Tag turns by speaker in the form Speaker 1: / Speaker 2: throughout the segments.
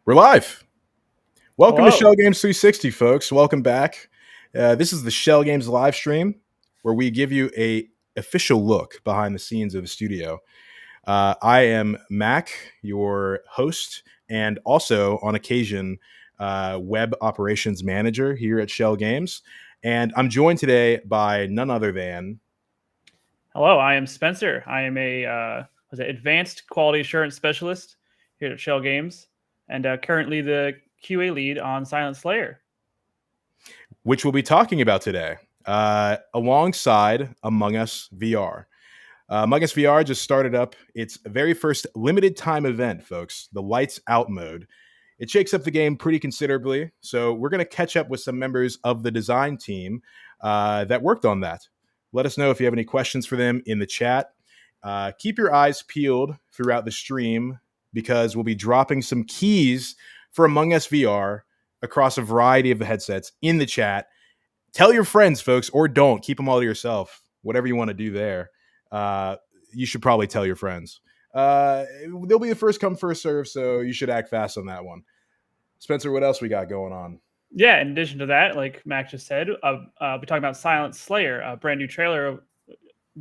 Speaker 1: We're live. Welcome to
Speaker 2: Hello.
Speaker 1: Schell Games 360, folks. Welcome back. This is the Schell Games live stream where we give you a official look behind the scenes of the studio. I am Mack, your host, and also on occasion web operations manager here at Schell Games. And I'm joined today by none other than
Speaker 2: Hello, I am Spencer. I am a advanced quality assurance specialist here at Schell Games, and currently the QA lead on Silent Slayer.
Speaker 1: which we'll be talking about today, alongside Among Us VR. Among Us VR just started up its very first limited time event, folks, the Lights Out mode. It shakes up the game pretty considerably, so we're going to catch up with some members of the design team that worked on that. Let us know if you have any questions for them in the chat. Keep your eyes peeled throughout the stream because we'll be dropping some keys for Among Us VR across a variety of the headsets in the chat. Tell your friends, folks, or don't. Keep them all to yourself. Whatever you want to do there. You should probably tell your friends. They'll be the first come, first serve, so you should act fast on that one. Spencer, what else we got going on?
Speaker 2: Yeah, in addition to that, like Mac just said, we're talking about Silent Slayer, a brand new trailer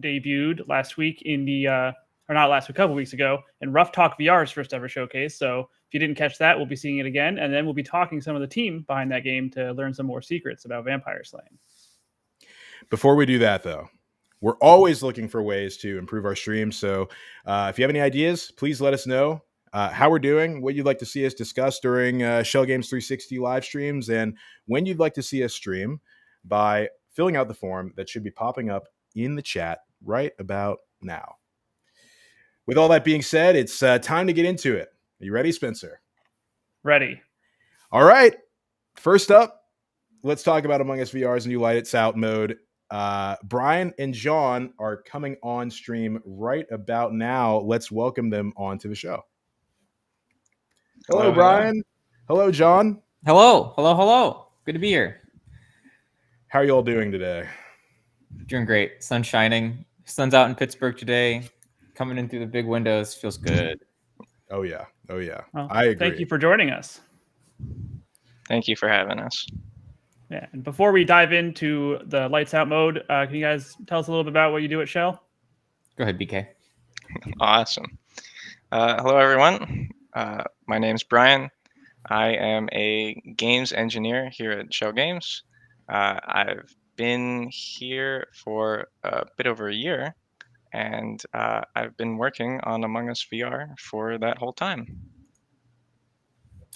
Speaker 2: debuted last week in the, or not last week, a couple weeks ago, in Rough Talk VR's first ever showcase. So if you didn't catch that, we'll be seeing it again, and then we'll be talking some of the team behind that game to learn some more secrets about vampire slaying.
Speaker 1: Before we do that, though, we're always looking for ways to improve our stream. So if you have any ideas, please let us know how we're doing, what you'd like to see us discuss during Schell Games 360 live streams, and when you'd like to see us stream by filling out the form that should be popping up in the chat right about now. With all that being said, it's time to get into it. Are you ready, Spencer?
Speaker 2: Ready.
Speaker 1: All right. First up, let's talk about Among Us VR's new Lights Out mode. Brian and John are coming on stream right about now. Let's welcome them onto the show. Hello, Brian. Hello, John.
Speaker 3: Hello. Good to be here.
Speaker 1: How are you all doing today?
Speaker 3: Doing great. Sun's shining. Sun's out in Pittsburgh today. Coming in through the big windows. Feels good.
Speaker 1: Oh, yeah.
Speaker 2: Well,
Speaker 1: I agree.
Speaker 2: Thank you for joining us.
Speaker 4: Thank you for having us.
Speaker 2: Yeah, and before we dive into the Lights Out mode, can you guys tell us a little bit about what you do at Schell?
Speaker 3: Go ahead, BK.
Speaker 4: Awesome. Hello, everyone. My name's Brian. I am a games engineer here at Schell Games. I've been here for a bit over a year, and I've been working on Among Us VR for that whole time.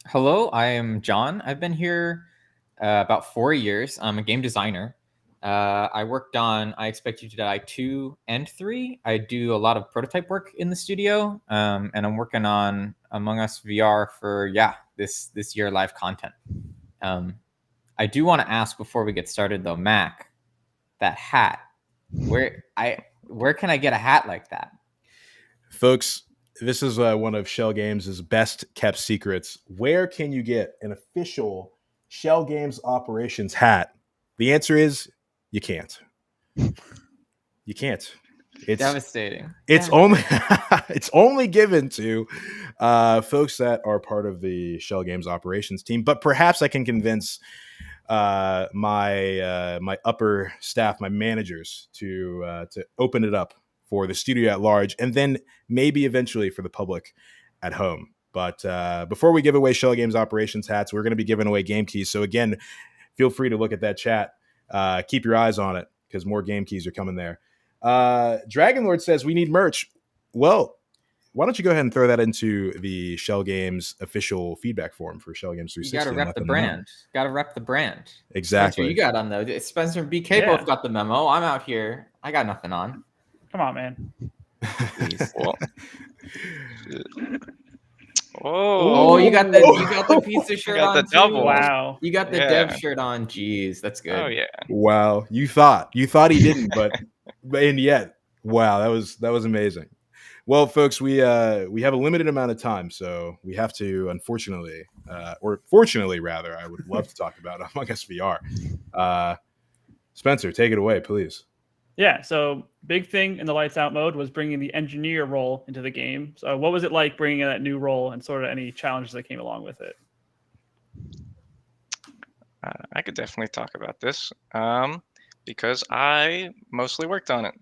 Speaker 3: Hello, I am John. I've been here about 4 years. I'm a game designer. I worked on I Expect You to Die 2 and 3. I do a lot of prototype work in the studio, and I'm working on Among Us VR for, this year live content. I do want to ask before we get started, though, Mac, that hat, where can I get a hat like that?
Speaker 1: Folks, this is one of Schell Games' best kept secrets. Where can you get an official Schell Games operations hat? The answer is you can't. You can't. It's
Speaker 3: devastating.
Speaker 1: It's only it's only given to folks that are part of the Schell Games operations team. But perhaps I can convince my upper staff, my managers, to open it up for the studio at large, and then maybe eventually for the public at home. But before we give away Schell Games operations hats, we're going to be giving away game keys. So again, feel free to look at that chat. Keep your eyes on it because more game keys are coming there. Dragon Lord says we need merch. Well, why don't you go ahead and throw that into the Schell Games official feedback form for Schell Games 360?
Speaker 3: You got to rep the brand. Got to rep the brand.
Speaker 1: Exactly.
Speaker 3: Spencer, you got on though. Spencer and BK both got the memo. I'm out here. I got nothing on.
Speaker 2: Come on, man.
Speaker 4: Oh,
Speaker 3: you got the pizza shirt on.
Speaker 4: The double.
Speaker 2: Wow.
Speaker 3: You got the dev shirt on. Jeez, that's good.
Speaker 4: Oh yeah.
Speaker 1: Wow. You thought he didn't, but and yet, wow, that was amazing. Well, folks, we have a limited amount of time, so we have to, unfortunately, or fortunately, rather, I would love to talk about Among Us VR. Spencer, take it away, please.
Speaker 2: Yeah, so big thing in the lights out mode was bringing the engineer role into the game. So what was it like bringing in that new role and sort of any challenges that came along with it?
Speaker 4: I could definitely talk about this because I mostly worked on it.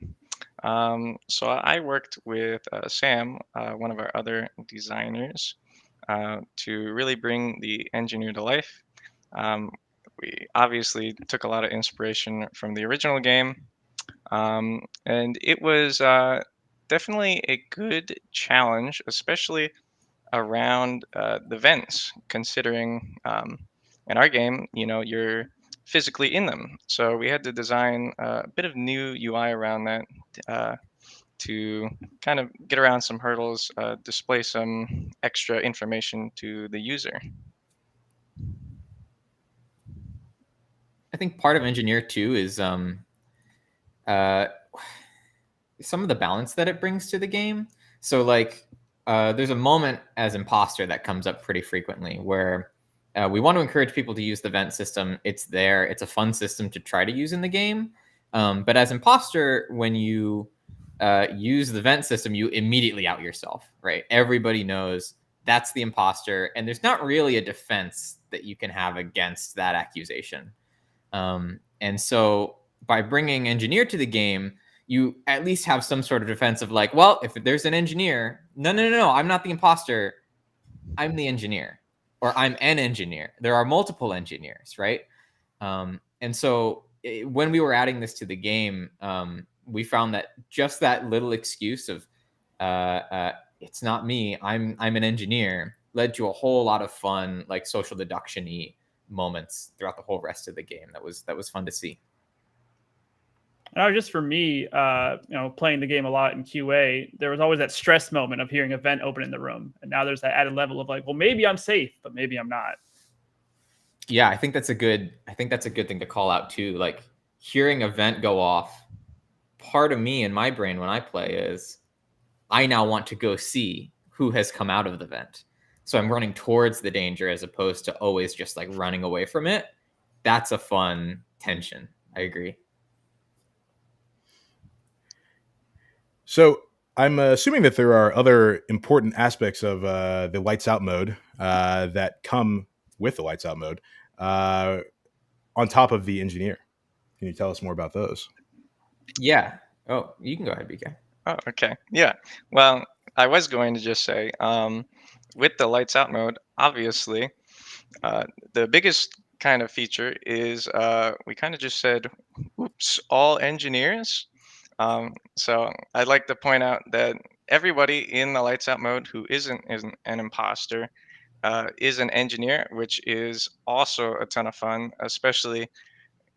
Speaker 4: So I worked with Sam, one of our other designers, to really bring the engineer to life. Um, we obviously took a lot of inspiration from the original game, and it was definitely a good challenge, especially around the vents, considering in our game, you're physically in them. So we had to design a bit of new UI around that uh, to kind of get around some hurdles, display some extra information to the user.
Speaker 3: I think part of engineer too is uh, some of the balance that it brings to the game. So like there's a moment as imposter that comes up pretty frequently where we want to encourage people to use the vent system. It's there. It's a fun system to try to use in the game. But as imposter, when you use the vent system, you immediately out yourself, right? Everybody knows that's the imposter, and there's not really a defense that you can have against that accusation. And so by bringing engineer to the game, you at least have some sort of defense of like, well, if there's an engineer, no, I'm not the imposter. I'm the engineer, or I'm an engineer. There are multiple engineers, right? And so when we were adding this to the game, we found that just that little excuse of it's not me, I'm an engineer, led to a whole lot of fun, like social deduction-y moments throughout the whole rest of the game. That was fun to see.
Speaker 2: And just for me, playing the game a lot in QA, there was always that stress moment of hearing a vent open in the room. And now there's that added level of like, well, maybe I'm safe, but maybe I'm not.
Speaker 3: Yeah, I think that's a good thing to call out too. Like hearing a vent go off, part of me in my brain when I play is I now want to go see who has come out of the vent. So I'm running towards the danger as opposed to always just like running away from it. That's a fun tension. I agree.
Speaker 1: So I'm assuming that there are other important aspects of the lights out mode that come with the lights out mode on top of the engineer. Can you tell us more about those?
Speaker 3: Yeah. Oh, you can go ahead, BK.
Speaker 4: Oh, okay. Yeah. Well, I was going to just say, with the lights out mode, obviously, the biggest kind of feature is we kind of just said, oops, all engineers. So I'd like to point out that everybody in the lights out mode who isn't an imposter is an engineer, which is also a ton of fun, especially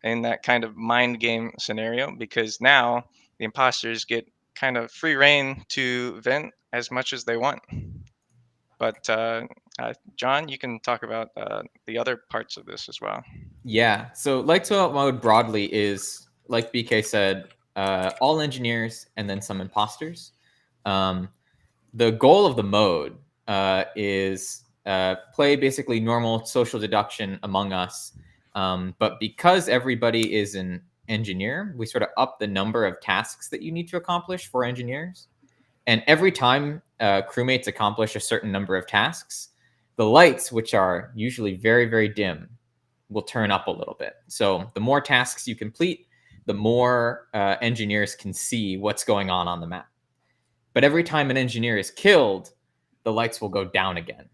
Speaker 4: in that kind of mind game scenario, because now the imposters get kind of free reign to vent as much as they want. But John, you can talk about the other parts of this as well.
Speaker 3: Yeah. So lights out mode broadly is, like BK said, all engineers and then some imposters. The goal of the mode is play basically normal social deduction among us. But because everybody is an engineer, we sort of up the number of tasks that you need to accomplish for engineers. And every time crewmates accomplish a certain number of tasks, the lights, which are usually very, very dim, will turn up a little bit. So the more tasks you complete, the more engineers can see what's going on the map. But every time an engineer is killed, the lights will go down again.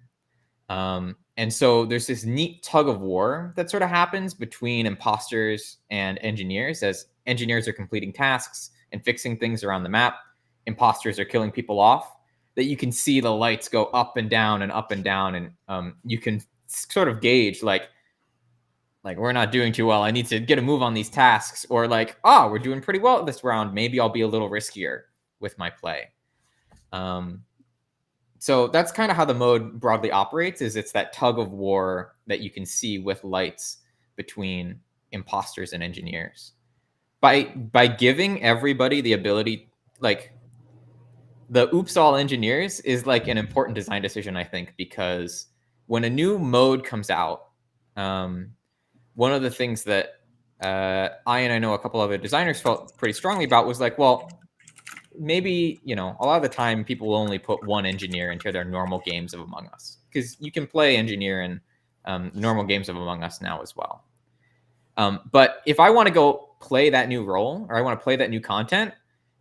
Speaker 3: And so there's this neat tug of war that sort of happens between imposters and engineers as engineers are completing tasks and fixing things around the map. Imposters are killing people off, that you can see the lights go up and down and up and down. And you can sort of gauge like we're not doing too well. I need to get a move on these tasks, or like, oh, we're doing pretty well this round. Maybe I'll be a little riskier with my play. So that's kind of how the mode broadly operates, is it's that tug of war that you can see with lights between imposters and engineers. By giving everybody the ability, like the oops all engineers is like an important design decision, I think, because when a new mode comes out, one of the things that I know a couple other designers felt pretty strongly about was like, well, maybe, a lot of the time people will only put one engineer into their normal games of Among Us, because you can play engineer in normal games of Among Us now as well. But if I want to go play that new role, or I want to play that new content,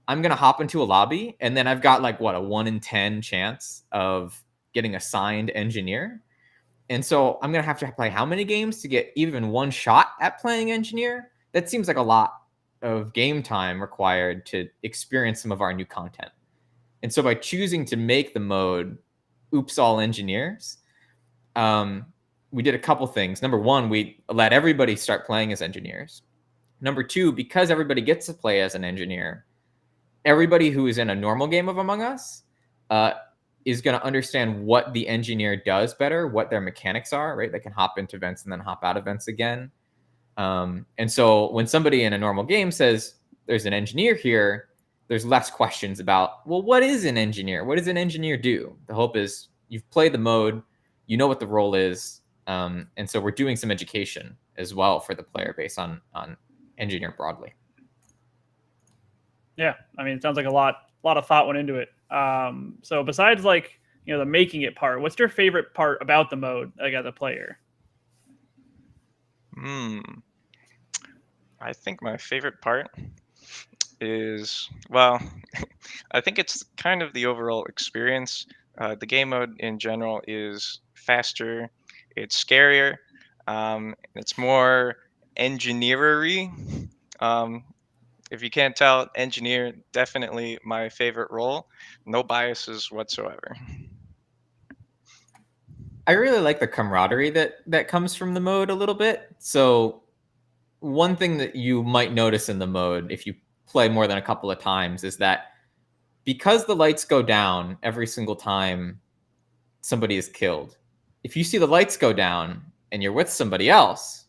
Speaker 3: I'm going to hop into a lobby, and then I've got like a 1 in 10 chance of getting assigned engineer. And so I'm going to have to play how many games to get even one shot at playing engineer? That seems like a lot of game time required to experience some of our new content. And so by choosing to make the mode Oops All Engineers, we did a couple things. Number one, we let everybody start playing as engineers. Number two, because everybody gets to play as an engineer, everybody who is in a normal game of Among Us is going to understand what the engineer does better, what their mechanics are, right? They can hop into vents and then hop out of vents again. And so when somebody in a normal game says there's an engineer here, there's less questions about, well, what is an engineer? What does an engineer do? The hope is you've played the mode, you know what the role is. And so we're doing some education as well for the player base on engineer broadly.
Speaker 2: Yeah, I mean, it sounds like a lot of thought went into it. So besides the making it part, what's your favorite part about the mode, as a player?
Speaker 4: I think my favorite part is, well, I think it's kind of the overall experience. The game mode in general is faster, it's scarier, it's more engineery. If you can't tell, engineer, definitely my favorite role. No biases whatsoever.
Speaker 3: I really like the camaraderie that comes from the mode a little bit. So one thing that you might notice in the mode, if you play more than a couple of times, is that because the lights go down every single time somebody is killed, if you see the lights go down and you're with somebody else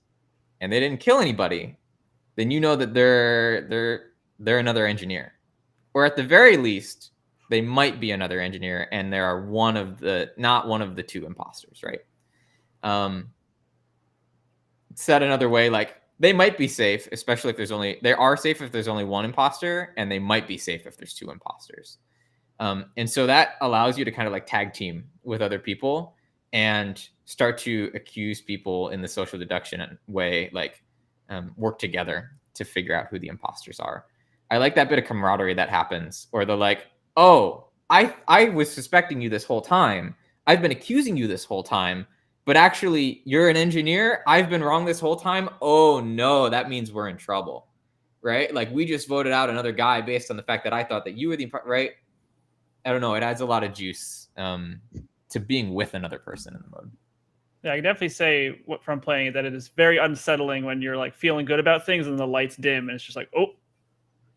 Speaker 3: and they didn't kill anybody, then you know that they're another engineer. Or at the very least, they might be another engineer, and they are not one of the two imposters, right? Said another way, like, they might be safe, especially if they are safe if there's only one imposter, and they might be safe if there's two imposters. And so that allows you to kind of like tag team with other people and start to accuse people in the social deduction way, like work together to figure out who the imposters are. I like that bit of camaraderie that happens, or the like, oh, I was suspecting you this whole time. I've been accusing you this whole time, but actually you're an engineer. I've been wrong this whole time. Oh no, that means we're in trouble, right? Like, we just voted out another guy based on the fact that I thought that you were right? I don't know. It adds a lot of juice to being with another person in the mode.
Speaker 2: Yeah, I can definitely say from playing it that it is very unsettling when you're like feeling good about things and the lights dim and it's just like, oh,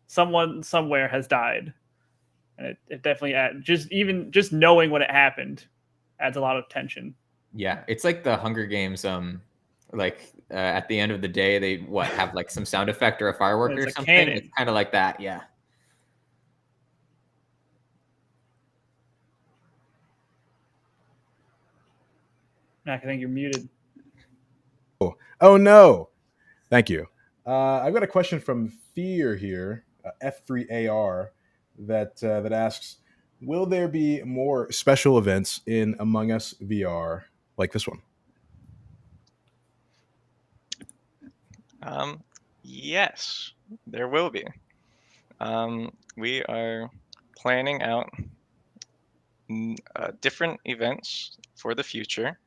Speaker 2: someone somewhere has died. And it definitely adds, just knowing when it happened adds a lot of tension.
Speaker 3: Yeah, it's like the Hunger Games. At the end of the day, they have like some sound effect or a firework or something. Cannon. It's kind of like that. Yeah.
Speaker 2: Mack, I think you're muted.
Speaker 1: Oh no! Thank you. I've got a question from Fear here, F3AR, that asks, will there be more special events in Among Us VR like this one?
Speaker 4: Yes, there will be. We are planning out different events for the future,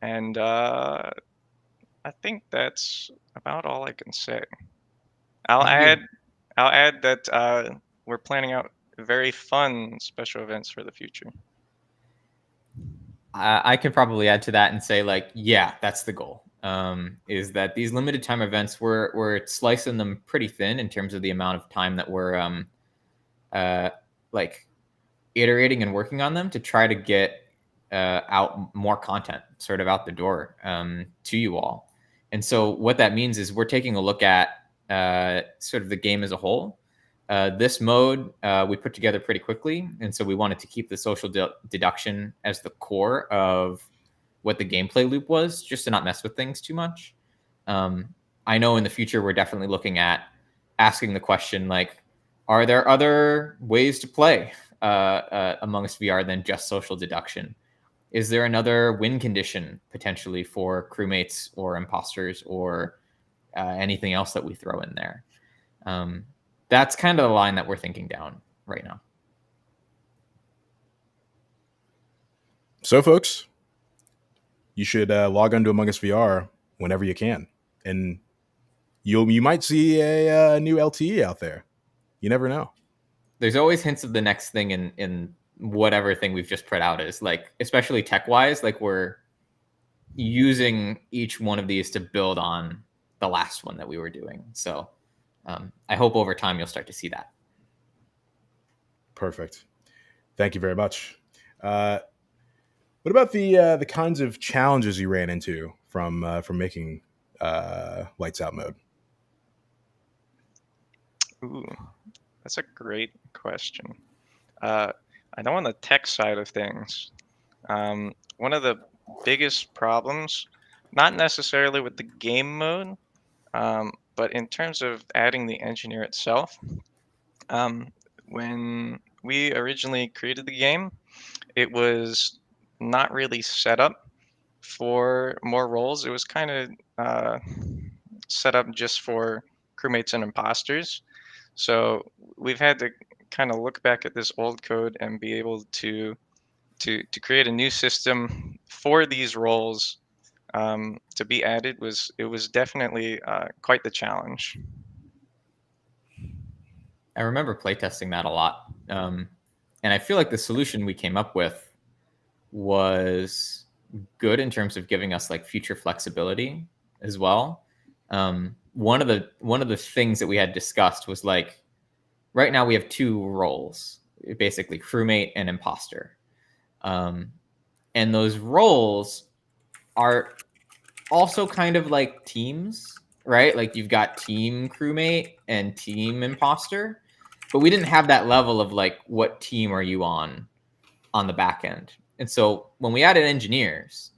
Speaker 4: and I think that's about all I can say. I'll add that we're planning out very fun special events for the future.
Speaker 3: I can probably add to that and say, like, yeah, that's the goal. Is that these limited time events, we're slicing them pretty thin in terms of the amount of time that we're like iterating and working on them to try to get out more content sort of out the door to you all. And so what that means is we're taking a look at sort of the game as a whole. This mode we put together pretty quickly, and so we wanted to keep the social deduction as the core of what the gameplay loop was, just to not mess with things too much. I know in the future we're definitely looking at asking the question, like, are there other ways to play Among Us VR than just social deduction? Is there another win condition potentially for crewmates or imposters or anything else that we throw in there? That's kind of the line that we're thinking down right now.
Speaker 1: So, folks, you should log on to Among Us VR whenever you can, and you might see a new LTE out there. You never know.
Speaker 3: There's always hints of the next thing in whatever thing we've just put out is, like, especially tech wise, like we're using each one of these to build on the last one that we were doing. So I hope over time you'll start to see that.
Speaker 1: Perfect. Thank you very much. What about the kinds of challenges you ran into from making Lights Out mode?
Speaker 4: Ooh, that's a great question. I know on the tech side of things, one of the biggest problems, not necessarily with the game mode, but in terms of adding the engineer itself, when we originally created the game, it was not really set up for more roles. It was kind of set up just for crewmates and imposters. So we've had to kind of look back at this old code and be able to create a new system for these roles to be added. It was definitely quite the challenge.
Speaker 3: I remember playtesting that a lot. And I feel like the solution we came up with was good in terms of giving us like future flexibility as well. One of the things that we had discussed was, like, right now we have two roles, basically crewmate and imposter. And those roles are also kind of like teams, right? Like you've got team crewmate and team imposter, but we didn't have that level of, like, what team are you on the back end. And so when we added engineers,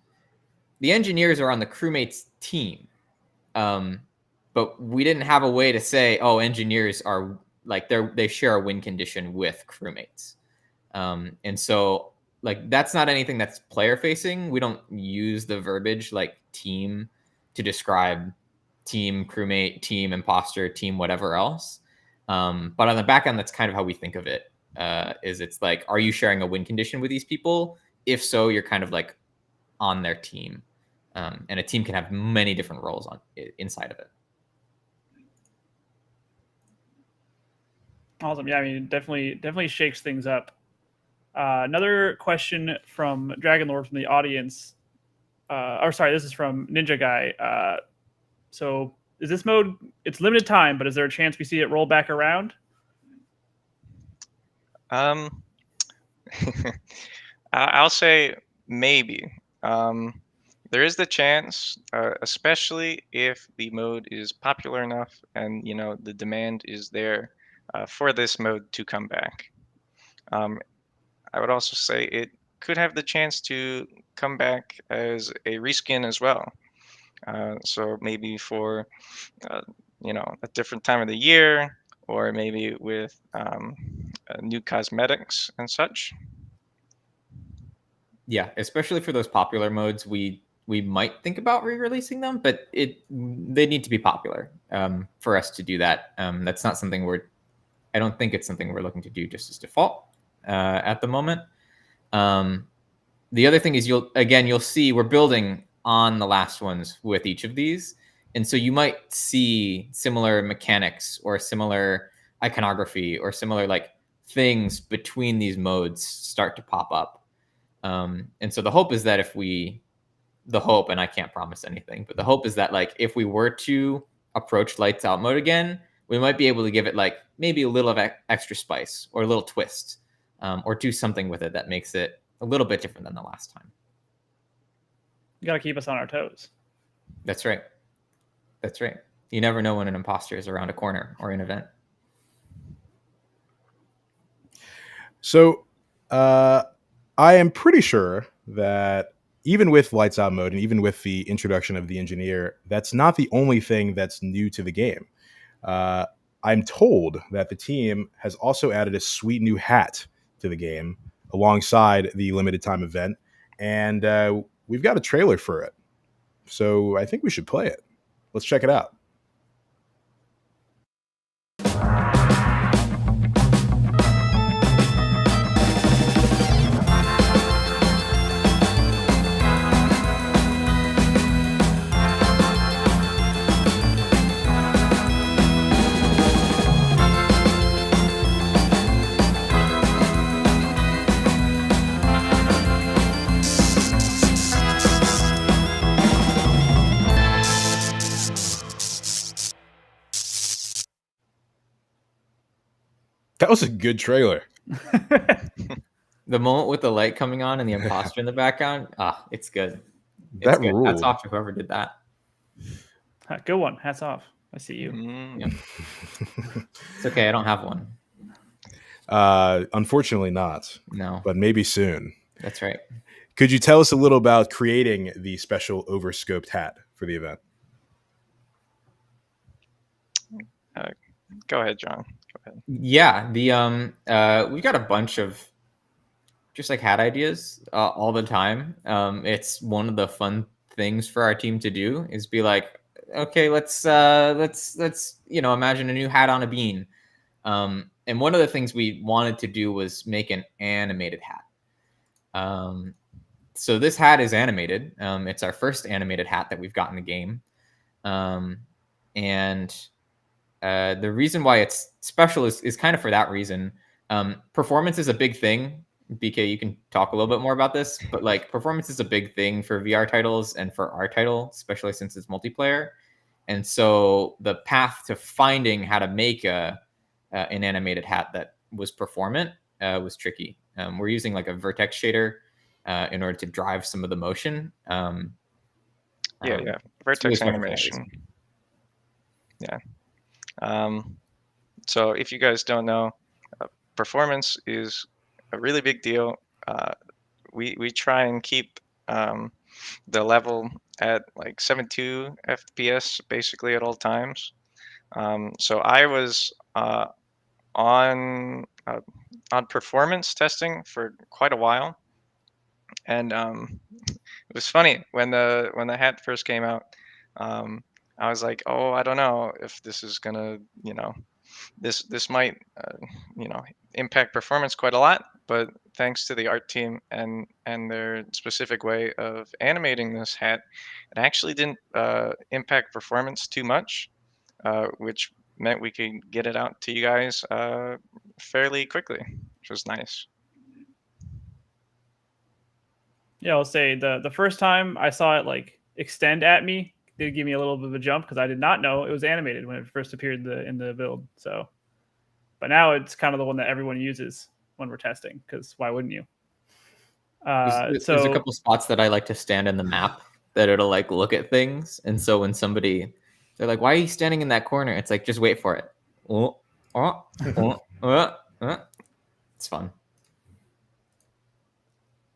Speaker 3: the engineers are on the crewmates team. But we didn't have a way to say, oh, engineers are like, they share a win condition with crewmates. And so, like, that's not anything that's player facing. We don't use the verbiage like team to describe team crewmate, team imposter, team whatever else. But on the back end, that's kind of how we think of it. Is it's like, are you sharing a win condition with these people? If so, you're kind of like on their team. And a team can have many different roles inside of it.
Speaker 2: Awesome. Yeah, I mean, definitely shakes things up. Another question from Dragon Lord from the audience. This is from Ninja Guy. So is this mode, it's limited time, but is there a chance we see it roll back around?
Speaker 4: I'll say maybe. There is the chance, especially if the mode is popular enough and the demand is there for this mode to come back. I would also say it could have the chance to come back as a reskin as well. So maybe for a different time of the year, or maybe with new cosmetics and such.
Speaker 3: Yeah, especially for those popular modes, we might think about re-releasing them, but they need to be popular for us to do that. That's not something I don't think it's something we're looking to do just as default at the moment. The other thing is you'll see we're building on the last ones with each of these. And so you might see similar mechanics or similar iconography or similar, like, things between these modes start to pop up. And so the hope is that and I can't promise anything, but the hope is that, like, if we were to approach Lights Out mode again, we might be able to give it, like, maybe a little of extra spice or a little twist, or do something with it that makes it a little bit different than the last time.
Speaker 2: You got to keep us on our toes.
Speaker 3: That's right. That's right. You never know when an imposter is around a corner or an event.
Speaker 1: So, I am pretty sure that even with lights out mode and even with the introduction of the engineer, that's not the only thing that's new to the game. I'm told that the team has also added a sweet new hat to the game alongside the limited time event, and we've got a trailer for it. So I think we should play it. Let's check it out. That was a good trailer.
Speaker 3: The moment with the light coming on and the imposter in the background, it's good. It's
Speaker 1: That
Speaker 3: good.
Speaker 1: ruled.
Speaker 3: Hats off to whoever did that.
Speaker 2: Good one. Hats off. I see you.
Speaker 3: Yep. It's okay. I don't have one.
Speaker 1: Unfortunately not.
Speaker 3: No.
Speaker 1: But maybe soon.
Speaker 3: That's right.
Speaker 1: Could you tell us a little about creating the special overscoped hat for the event?
Speaker 4: Go ahead, John. Go ahead.
Speaker 3: Yeah, we've got a bunch of just like hat ideas all the time. It's one of the fun things for our team to do is be like, okay, let's imagine a new hat on a bean. And one of the things we wanted to do was make an animated hat. So this hat is animated. It's our first animated hat that we've got in the game. And the reason why it's special is kind of for that reason. Performance is a big thing. BK, you can talk a little bit more about this, but like performance is a big thing for VR titles and for our title, especially since it's multiplayer. And so the path to finding how to make an animated hat that was performant was tricky. We're using like a vertex shader in order to drive some of the motion.
Speaker 4: Vertex animation. Yeah. So if you guys don't know, performance is a really big deal. We try and keep the level at like 72 FPS basically at all times. So I was on performance testing for quite a while, and it was funny when the hat first came out. I was like, oh, I don't know if this is gonna, this might, impact performance quite a lot. But thanks to the art team and their specific way of animating this hat, it actually didn't impact performance too much, which meant we could get it out to you guys fairly quickly, which was nice.
Speaker 2: Yeah, I'll say the first time I saw it like extend at me did give me a little bit of a jump because I did not know it was animated when it first appeared in the build. So, but now it's kind of the one that everyone uses when we're testing, because why wouldn't you?
Speaker 3: There's a couple spots that I like to stand in the map that it'll like look at things, and so when they're like, "Why are you standing in that corner?" It's like, just wait for it. It's fun.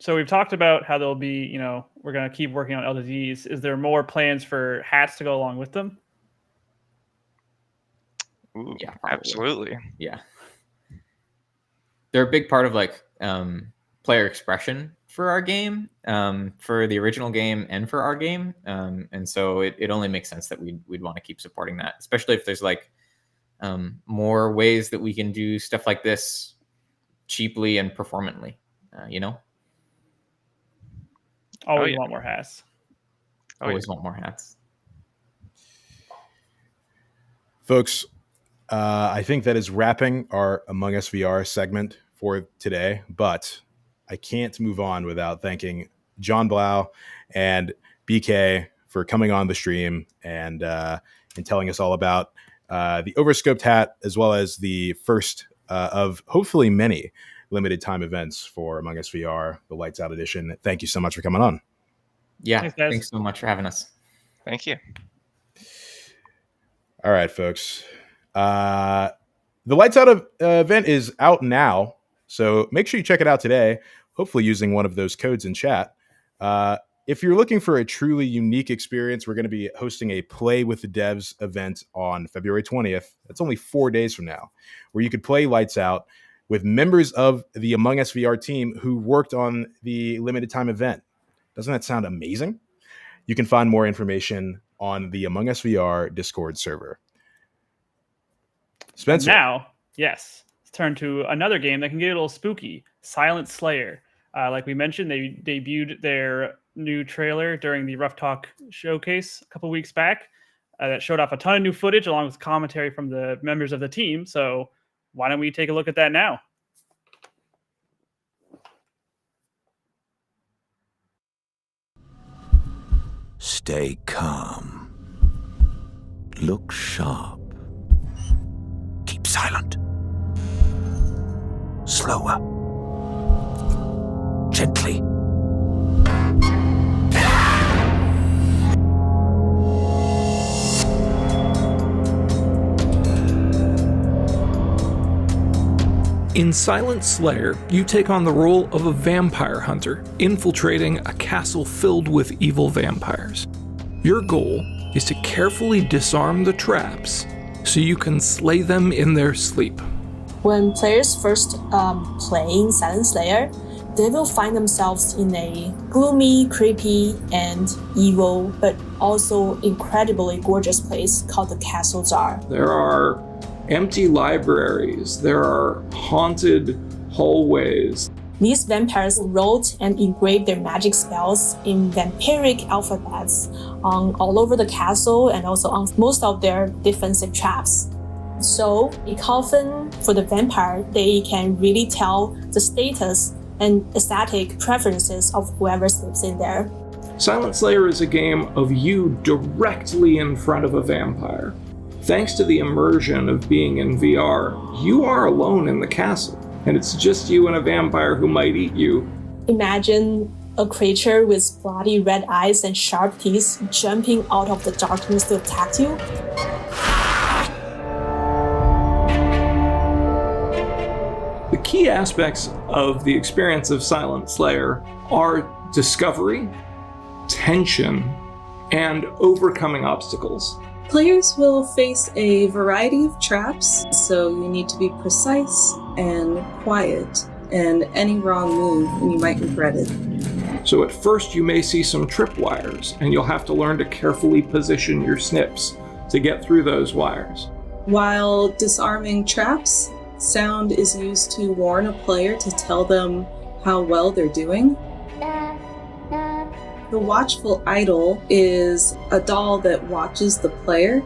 Speaker 2: So we've talked about how there'll be, we're going to keep working on LTDs. Is there more plans for hats to go along with them?
Speaker 4: Ooh,
Speaker 3: yeah,
Speaker 4: absolutely.
Speaker 3: Yeah. They're a big part of like player expression for our game, for the original game and for our game. And so it only makes sense that we'd want to keep supporting that, especially if there's like more ways that we can do stuff like this cheaply and performantly,
Speaker 2: Always want more hats.
Speaker 3: Always want more hats.
Speaker 1: Folks, I think that is wrapping our Among Us VR segment for today, but I can't move on without thanking John Blau and BK for coming on the stream and telling us all about the overscoped hat, as well as the first of hopefully many limited time events for Among Us VR, the Lights Out edition. Thank you so much for coming on.
Speaker 3: Yeah, thanks so much for having us.
Speaker 4: Thank you.
Speaker 1: All right, folks. The Lights Out event is out now, so make sure you check it out today, hopefully using one of those codes in chat. if you're looking for a truly unique experience, we're going to be hosting a Play with the Devs event on February 20th. That's only 4 days from now, where you could play lights out with members of the Among Us VR team who worked on the limited time event. Doesn't that sound amazing? You can find more information on the Among Us VR Discord server. Spencer.
Speaker 2: And now, yes, let's turn to another game that can get a little spooky, Silent Slayer. Like we mentioned, they debuted their new trailer during the Rough Talk showcase a couple weeks back that showed off a ton of new footage along with commentary from the members of the team. So why don't we take a look at that now?
Speaker 5: Stay calm. Look sharp. Keep silent. Slower. Gently.
Speaker 6: In Silent Slayer, you take on the role of a vampire hunter, infiltrating a castle filled with evil vampires. Your goal is to carefully disarm the traps so you can slay them in their sleep.
Speaker 7: When players first play in Silent Slayer, they will find themselves in a gloomy, creepy, and evil, but also incredibly gorgeous place called the Castle Czar.
Speaker 6: There are empty libraries, there are haunted hallways.
Speaker 7: These vampires wrote and engraved their magic spells in vampiric alphabets all over the castle and also on most of their defensive traps. So, often for the vampire, they can really tell the status and aesthetic preferences of whoever sleeps in there.
Speaker 6: Silent Slayer is a game of you directly in front of a vampire. Thanks to the immersion of being in VR, you are alone in the castle, and it's just you and a vampire who might eat you.
Speaker 7: Imagine a creature with bloody red eyes and sharp teeth jumping out of the darkness to attack you.
Speaker 6: The key aspects of the experience of Silent Slayer are discovery, tension, and overcoming obstacles.
Speaker 8: Players will face a variety of traps, so you need to be precise and quiet, and any wrong move and you might regret it.
Speaker 6: So at first you may see some tripwires, and you'll have to learn to carefully position your snips to get through those wires.
Speaker 8: While disarming traps, sound is used to warn a player to tell them how well they're doing. The watchful idol is a doll that watches the player,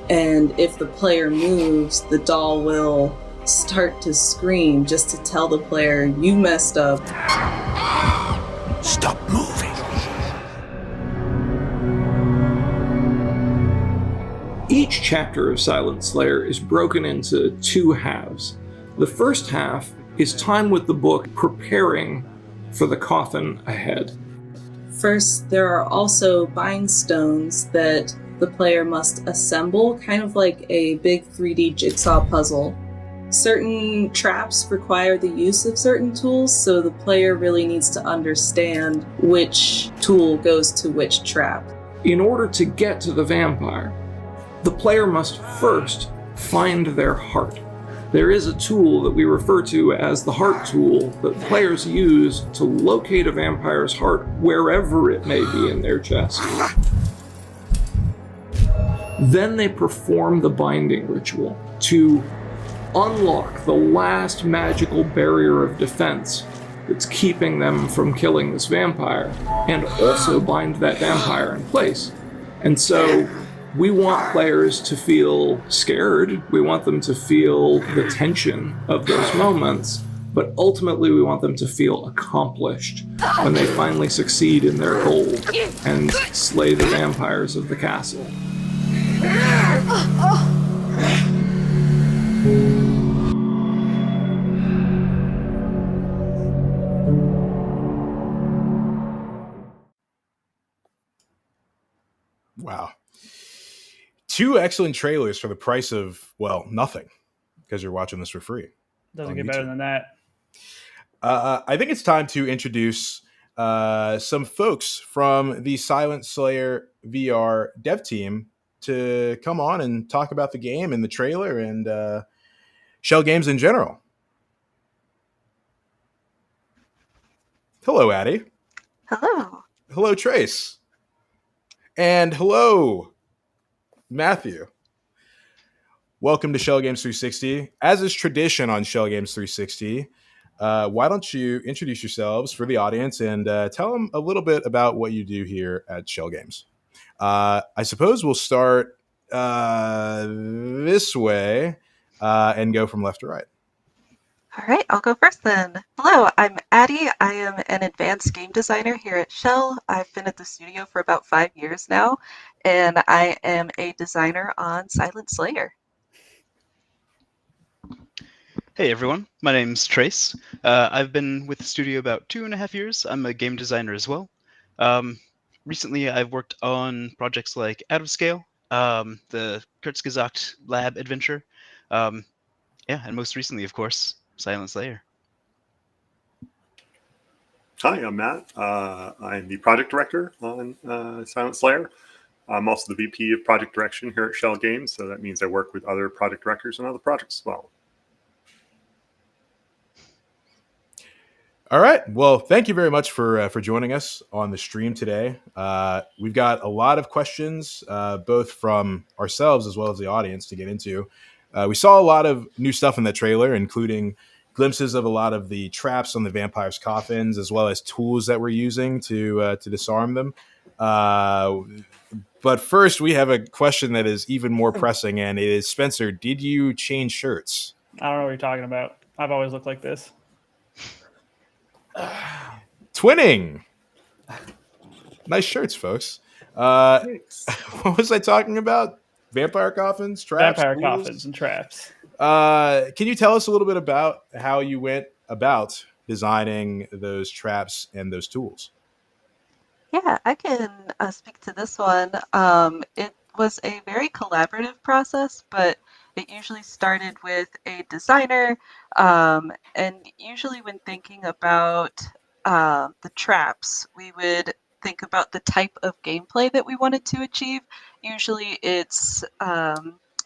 Speaker 8: and if the player moves, the doll will start to scream just to tell the player, you messed up.
Speaker 5: Stop moving.
Speaker 6: Each chapter of Silent Slayer is broken into 2 halves. The first half is time with the book preparing for the coffin ahead.
Speaker 8: First, there are also bind stones that the player must assemble, kind of like a big 3D jigsaw puzzle. Certain traps require the use of certain tools, so the player really needs to understand which tool goes to which trap.
Speaker 6: In order to get to the vampire, the player must first find their heart. There is a tool that we refer to as the heart tool that players use to locate a vampire's heart wherever it may be in their chest. Then they perform the binding ritual to unlock the last magical barrier of defense that's keeping them from killing this vampire, and also bind that vampire in place. And so we want players to feel scared, we want them to feel the tension of those moments, but ultimately we want them to feel accomplished when they finally succeed in their goal and slay the vampires of the castle.
Speaker 1: Wow. 2 excellent trailers for the price of, well, nothing, because you're watching this for free.
Speaker 2: Doesn't
Speaker 1: on
Speaker 2: get
Speaker 1: YouTube.
Speaker 2: better than that.
Speaker 1: I think it's time to introduce some folks from the Silent Slayer VR dev team to come on and talk about the game and the trailer and Schell Games in general. Hello, Addie.
Speaker 9: Hello.
Speaker 1: Hello, Trace. And hello, Matthew. Welcome to Schell Games 360. As is tradition on Schell Games 360, why don't you introduce yourselves for the audience and tell them a little bit about what you do here at Schell Games. I suppose we'll start this way and go from left to right.
Speaker 9: All right, I'll go first then. Hello, I'm Addie. I am an advanced game designer here at Schell. I've been at the studio for about 5 years now, and I am a designer on Silent Slayer.
Speaker 10: Hey everyone, my name's Trace. I've been with the studio about 2.5 years. I'm a game designer as well. Recently, I've worked on projects like Out of Scale, the Kurzgesagt Lab adventure, and most recently, of course, Silent Slayer.
Speaker 11: Hi, I'm Matt. I'm the project director on Silent Slayer. I'm also the VP of project direction here at Schell Games, so that means I work with other project directors on other projects as well.
Speaker 1: All right. Well, thank you very much for joining us on the stream today. We've got a lot of questions, both from ourselves as well as the audience to get into. We saw a lot of new stuff in the trailer, including glimpses of a lot of the traps on the vampires' coffins, as well as tools that we're using to disarm them. But first, we have a question that is even more pressing, and it is, Spencer, did you change shirts?
Speaker 2: I don't know what you're talking about. I've always looked like this.
Speaker 1: Twinning. Nice shirts, folks. What was I talking about? Vampire coffins, traps,
Speaker 2: Vampire
Speaker 1: tools?
Speaker 2: coffins and traps.
Speaker 1: Can you tell us a little bit about how you went about designing those traps and those tools?
Speaker 9: Yeah, I can speak to this one. It was a very collaborative process, but it usually started with a designer. And usually, when thinking about the traps, we would think about the type of gameplay that we wanted to achieve. Usually, it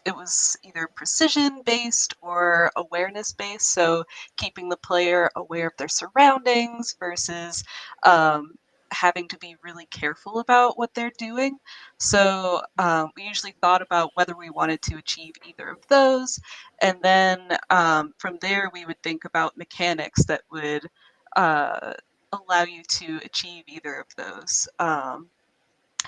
Speaker 9: was either precision based or awareness based, so keeping the player aware of their surroundings versus having to be really careful about what they're doing. So we usually thought about whether we wanted to achieve either of those. And then from there, we would think about mechanics that would allow you to achieve either of those.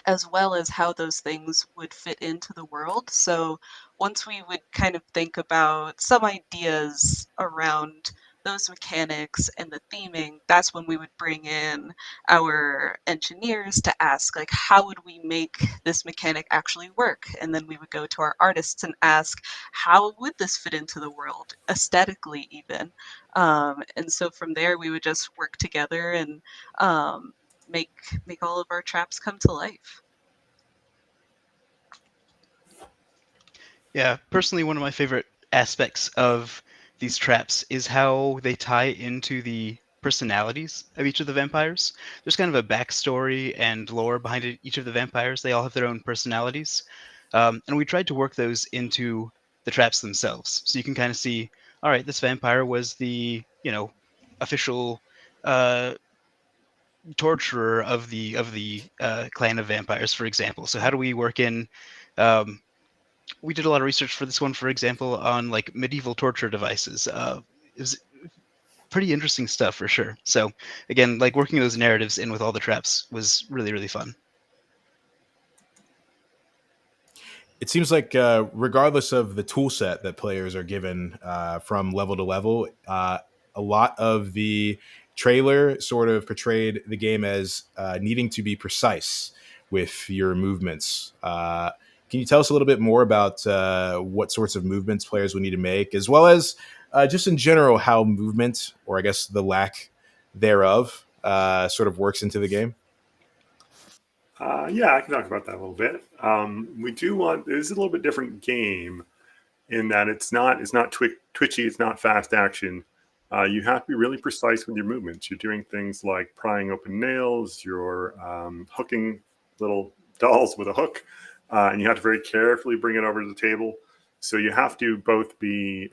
Speaker 9: As well as how those things would fit into the world. So once we would kind of think about some ideas around those mechanics and the theming, that's when we would bring in our engineers to ask, like, how would we make this mechanic actually work? And then we would go to our artists and ask, how would this fit into the world, aesthetically even? And so from there, we would just work together and make all of our traps come to life.
Speaker 10: Yeah, personally, one of my favorite aspects of these traps is how they tie into the personalities of each of the vampires. There's kind of a backstory and lore behind each of the vampires. They all have their own personalities. And we tried to work those into the traps themselves. So you can kind of see, all right, this vampire was the, official torturer of the clan of vampires, for example. So how do we work in? We did a lot of research for this one, for example, on like medieval torture devices. It was pretty interesting stuff for sure. So again, like working those narratives in with all the traps was really, really fun.
Speaker 1: It seems like regardless of the tool set that players are given from level to level, a lot of the trailer sort of portrayed the game as needing to be precise with your movements. Can you tell us a little bit more about what sorts of movements players would need to make, as well as just in general how movement, or I guess the lack thereof, sort of works into the game?
Speaker 11: Yeah, I can talk about that a little bit. We do want, it is a little bit different game in that it's not twitchy, it's not fast action. you have to be really precise with your movements. You're doing things like prying open nails, you're hooking little dolls with a hook, and you have to very carefully bring it over to the table. So you have to both be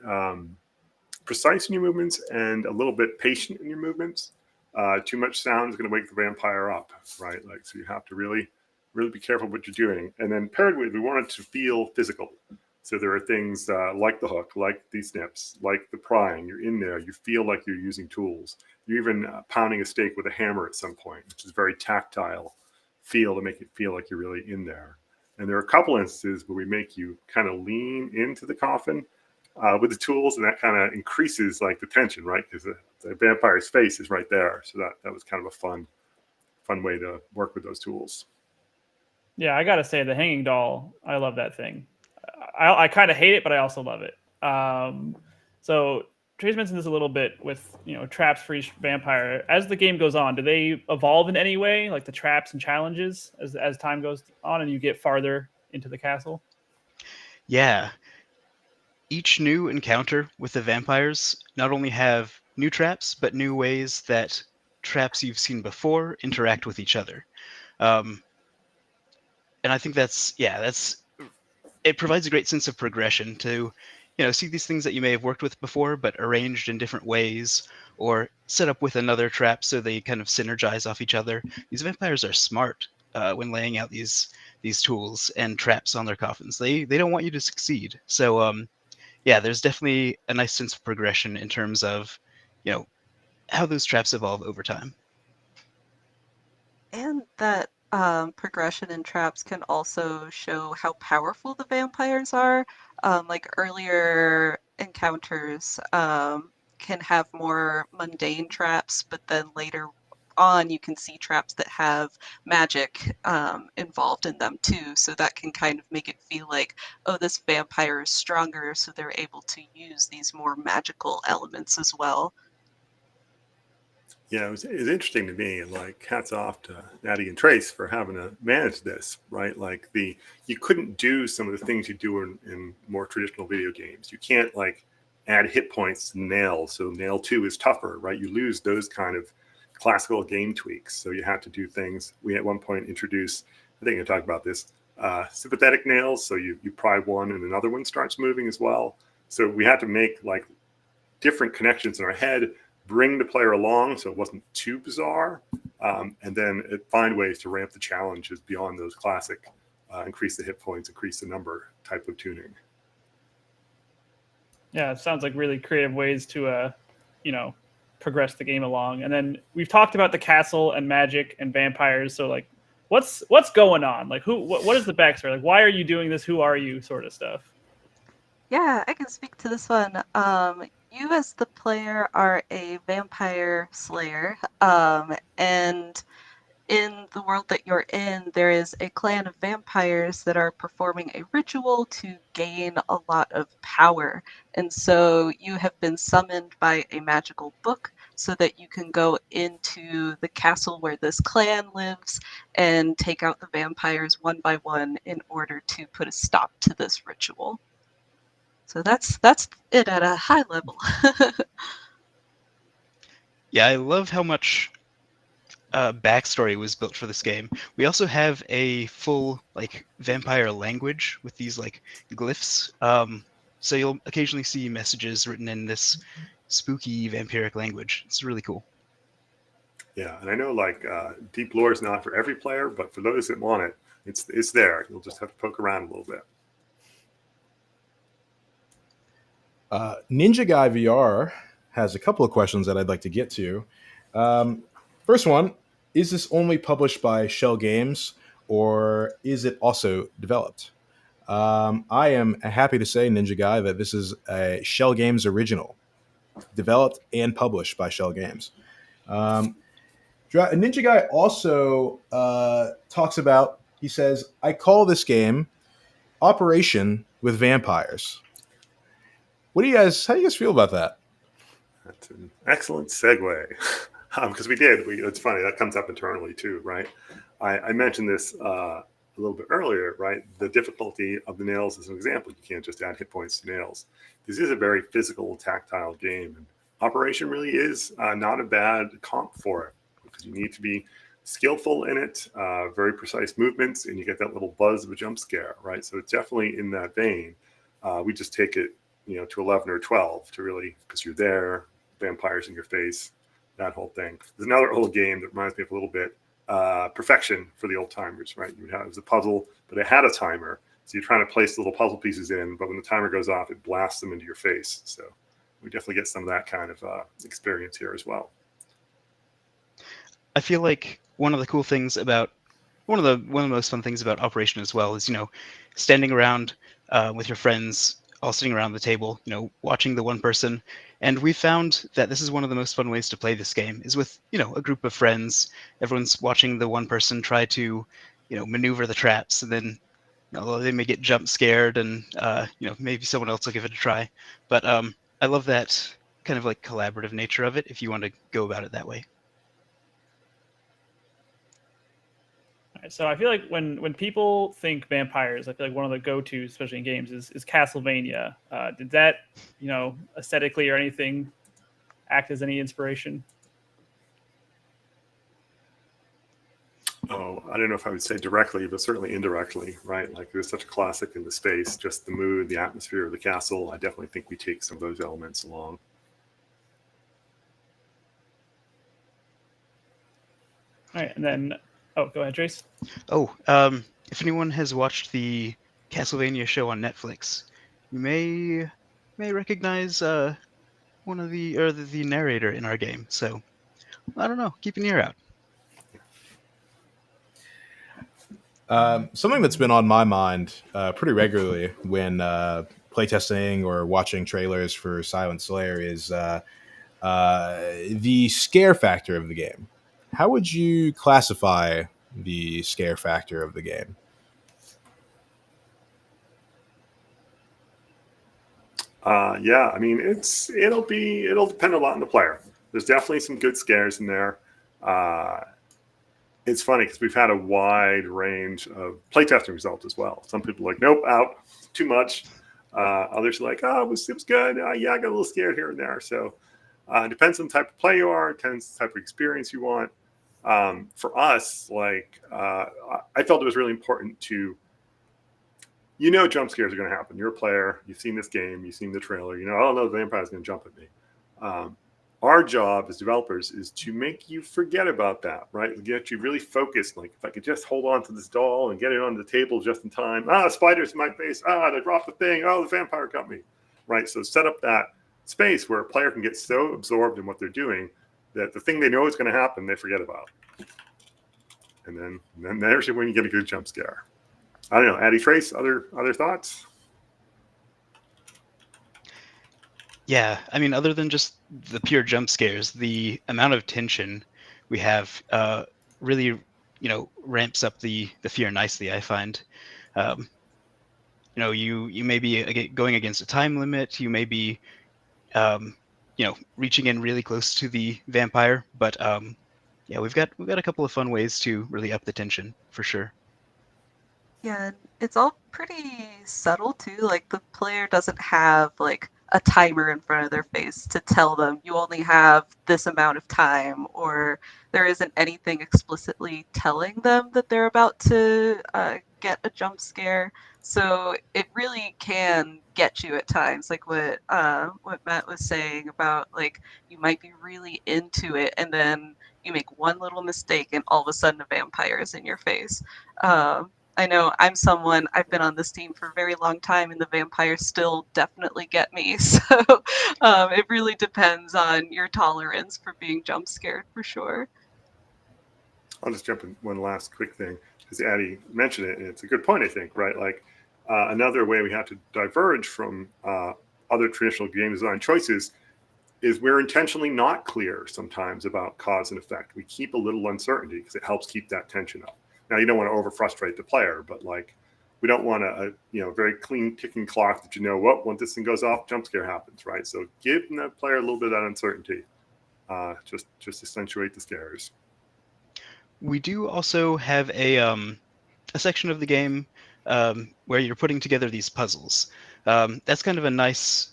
Speaker 11: precise in your movements and a little bit patient in your movements. Too much sound is going to wake the vampire up, right? Like, so you have to really be careful what you're doing. And then paired with, we want it to feel physical. So there are things like the hook, like these snips, like the prying. You're in there. You feel like you're using tools. You're even pounding a steak with a hammer at some point, which is very tactile feel to make it feel like you're really in there. And there are a couple instances where we make you kind of lean into the coffin with the tools, and that kind of increases like the tension, right? Because the vampire's face is right there. So that was kind of a fun way to work with those tools.
Speaker 2: Yeah, I gotta say the hanging doll, I love that thing. I kind of hate it, but I also love it. So Trace mentioned this a little bit with traps for each vampire. As the game goes on, do they evolve in any way, like the traps and challenges as time goes on and you get farther into the castle?
Speaker 10: Yeah. Each new encounter with the vampires not only have new traps, but new ways that traps you've seen before interact with each other. And I think it provides a great sense of progression to, see these things that you may have worked with before, but arranged in different ways, or set up with another trap so they kind of synergize off each other. These vampires are smart when laying out these tools and traps on their coffins. They don't want you to succeed. So yeah, there's definitely a nice sense of progression in terms of, how those traps evolve over time.
Speaker 9: And that progression in traps can also show how powerful the vampires are. Like earlier encounters can have more mundane traps, but then later on you can see traps that have magic involved in them too. So that can kind of make it feel like, oh, this vampire is stronger, so they're able to use these more magical elements as well.
Speaker 11: Yeah, it was interesting to me, and like hats off to Addie and Trace for having to manage this, right? Like you couldn't do some of the things you do in more traditional video games. You can't like add hit points to nails, so nail 2 is tougher, right? You lose those kind of classical game tweaks. So you have to do things. We at one point introduced, I think I talked about this, sympathetic nails. So you pry one and another one starts moving as well. So we had to make like different connections in our head, bring the player along so it wasn't too bizarre, and then find ways to ramp the challenges beyond those classic increase the hit points, increase the number type of tuning.
Speaker 2: Yeah, it sounds like really creative ways to progress the game along. And then we've talked about the castle and magic and vampires. So like what's going on? Like what is the backstory? Like why are you doing this? Who are you? Sort of stuff.
Speaker 9: Yeah, I can speak to this one. You as the player are a vampire slayer, and in the world that you're in, there is a clan of vampires that are performing a ritual to gain a lot of power. And so you have been summoned by a magical book so that you can go into the castle where this clan lives and take out the vampires one by one in order to put a stop to this ritual. So that's it at a high level.
Speaker 10: Yeah, I love how much backstory was built for this game. We also have a full like vampire language with these like glyphs. So you'll occasionally see messages written in this spooky vampiric language. It's really cool.
Speaker 11: Yeah, and I know like deep lore is not for every player, but for those that want it, it's there. You'll just have to poke around a little bit.
Speaker 1: Ninja Guy VR has a couple of questions that I'd like to get to. First one, is this only published by Schell Games or is it also developed? I am happy to say, Ninja Guy, that this is a Schell Games original, developed and published by Schell Games. Ninja Guy also talks about, he says, I call this game Operation with Vampires. How do you guys feel about that?
Speaker 11: That's an excellent segue. Because it's funny, that comes up internally too, right? I mentioned this a little bit earlier, right? The difficulty of the nails is an example. You can't just add hit points to nails. This is a very physical, tactile game. And Operation really is not a bad comp for it, because you need to be skillful in it, very precise movements, and you get that little buzz of a jump scare, right? So it's definitely in that vein. We just take it, to 11 or 12 to really, because you're there, vampires in your face, that whole thing. There's another old game that reminds me of a little bit, Perfection for the old timers, right? It was a puzzle, but it had a timer. So you're trying to place the little puzzle pieces in, but when the timer goes off, it blasts them into your face. So we definitely get some of that kind of experience here as well.
Speaker 10: I feel like one of the cool things about one of the most fun things about Operation as well is standing around with your friends, all sitting around the table, watching the one person. And we found that this is one of the most fun ways to play this game is with a group of friends. Everyone's watching the one person try to maneuver the traps, and then they may get jump scared, and maybe someone else will give it a try. But I love that kind of like collaborative nature of it if you want to go about it that way.
Speaker 2: So I feel like when people think vampires, I feel like one of the go-tos, especially in games, is Castlevania. Did that, aesthetically or anything, act as any inspiration?
Speaker 11: Oh, I don't know if I would say directly, but certainly indirectly, right? Like, it was such a classic in the space, just the mood, the atmosphere of the castle. I definitely think we take some of those elements along.
Speaker 2: All right, and then, go ahead, Trace.
Speaker 10: If anyone has watched the Castlevania show on Netflix, you may recognize one of the narrator in our game. So I don't know, keep an ear out.
Speaker 1: Something that's been on my mind pretty regularly when playtesting or watching trailers for Silent Slayer is the scare factor of the game. How would you classify the scare factor of the game?
Speaker 11: Yeah, I mean, it'll depend a lot on the player. There's definitely some good scares in there. It's funny because we've had a wide range of playtesting results as well. Some people are like, nope, out, too much. Others are like, oh, it was good. Yeah, I got a little scared here and there. So it depends on the type of play you are, depends on the type of experience you want. For us, I felt it was really important to, jump scares are going to happen. You're a player. You've seen this game. You've seen the trailer. Oh, no, the vampire's going to jump at me. Our job as developers is to make you forget about that, right? Get you really focused. Like, if I could just hold on to this doll and get it onto the table just in time. Spiders in my face. They dropped the thing. Oh, the vampire got me. Right? So set up that space where a player can get so absorbed in what they're doing that the thing they know is going to happen, they forget about. And then there's when you get a good jump scare. I don't know, Addie, Trace, other thoughts?
Speaker 10: Yeah, I mean, other than just the pure jump scares, the amount of tension we have really, ramps up the fear nicely, I find. You may be going against a time limit. You may be, reaching in really close to the vampire. But yeah, we've got a couple of fun ways to really up the tension for sure.
Speaker 9: Yeah, it's all pretty subtle too. Like, the player doesn't have like a timer in front of their face to tell them you only have this amount of time, or there isn't anything explicitly telling them that they're about to get a jump scare. So it really can get you at times, like what Matt was saying about, like, you might be really into it and then you make one little mistake and all of a sudden a vampire is in your face. I know I've been on this team for a very long time, and the vampires still definitely get me. So it really depends on your tolerance for being jump scared, for sure.
Speaker 11: I'll just jump in one last quick thing, because Addie mentioned it, and it's a good point, I think, right? Like, another way we have to diverge from other traditional game design choices is we're intentionally not clear sometimes about cause and effect. We keep a little uncertainty because it helps keep that tension up. Now, you don't want to over frustrate the player, but we don't want a very clean ticking clock that once this thing goes off, jump scare happens, right? So give the player a little bit of that uncertainty, just accentuate the scares.
Speaker 10: We do also have a section of the game where you're putting together these puzzles. That's kind of a nice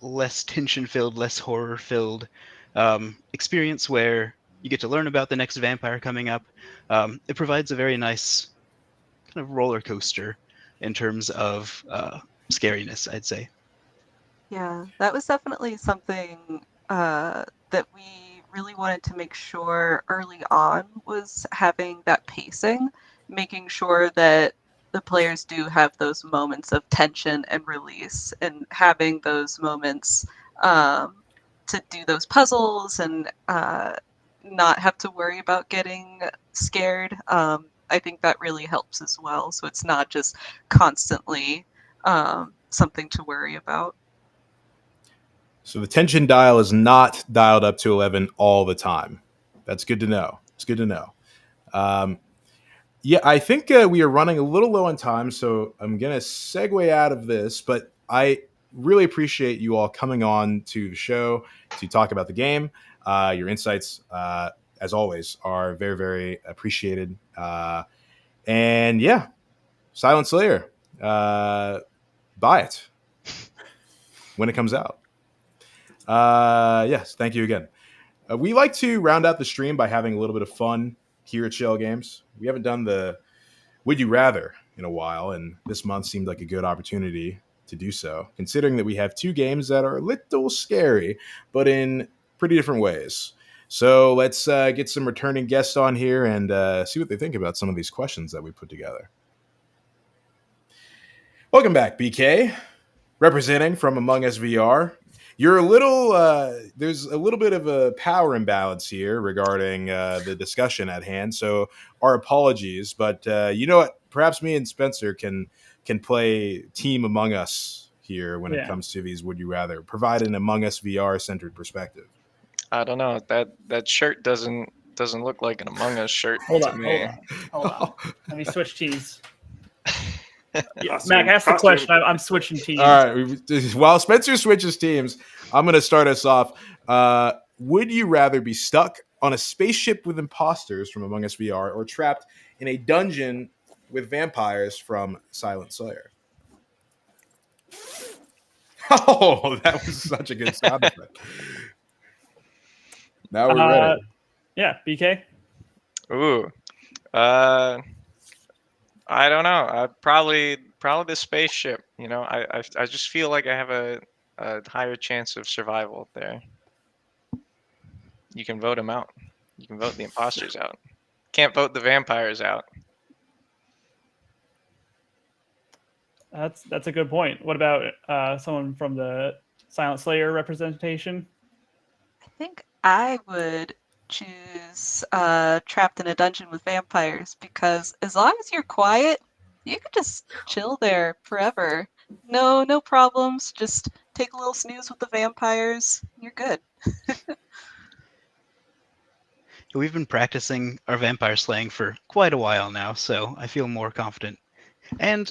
Speaker 10: less tension-filled, less horror-filled experience where you get to learn about the next vampire coming up. It provides a very nice kind of roller coaster in terms of scariness, I'd say.
Speaker 9: Yeah, that was definitely something that we really wanted to make sure early on was having that pacing, making sure that the players do have those moments of tension and release, and having those moments to do those puzzles and not have to worry about getting scared. I think that really helps as well. So it's not just constantly something to worry about.
Speaker 1: So the tension dial is not dialed up to 11 all the time. That's good to know. It's good to know. Yeah, I think we are running a little low on time, so I'm going to segue out of this, but I really appreciate you all coming on to the show to talk about the game. Your insights, as always, are very, very appreciated. And yeah, Silent Slayer, buy it when it comes out. Yes, thank you again. We like to round out the stream by having a little bit of fun here at Schell Games. We haven't done the Would You Rather in a while, and this month seemed like a good opportunity to do so, considering that we have two games that are a little scary, but in pretty different ways. So let's get some returning guests on here and see what they think about some of these questions that we put together. Welcome back, BK, representing from Among Us VR. You're a little, there's a little bit of a power imbalance here regarding the discussion at hand. So our apologies, but you know what? Perhaps me and Spencer can play Team Among Us here when it comes to these Would You Rather, provide an Among Us VR centered perspective.
Speaker 4: I don't know. That shirt doesn't look like an Among Us shirt to me.
Speaker 2: Hold on. Let me switch teams. Yeah,
Speaker 11: Costume-
Speaker 2: Mac, ask the
Speaker 11: costume.
Speaker 2: question. I'm switching teams.
Speaker 1: All right. While Spencer switches teams, I'm going to start us off. Would you rather be stuck on a spaceship with imposters from Among Us VR or trapped in a dungeon with vampires from Silent Slayer? Oh, that was such a good sound effect. Now we're ready.
Speaker 2: Yeah, BK?
Speaker 4: Ooh. I don't know. Probably the spaceship. You know, I just feel like I have a higher chance of survival there. You can vote them out. You can vote the imposters out. Can't vote the vampires out.
Speaker 2: That's a good point. What about someone from the Silent Slayer representation?
Speaker 9: I think I would choose trapped in a dungeon with vampires, because as long as you're quiet, you could just chill there forever. No problems. Just take a little snooze with the vampires. You're good.
Speaker 10: We've been practicing our vampire slaying for quite a while now, so I feel more confident. And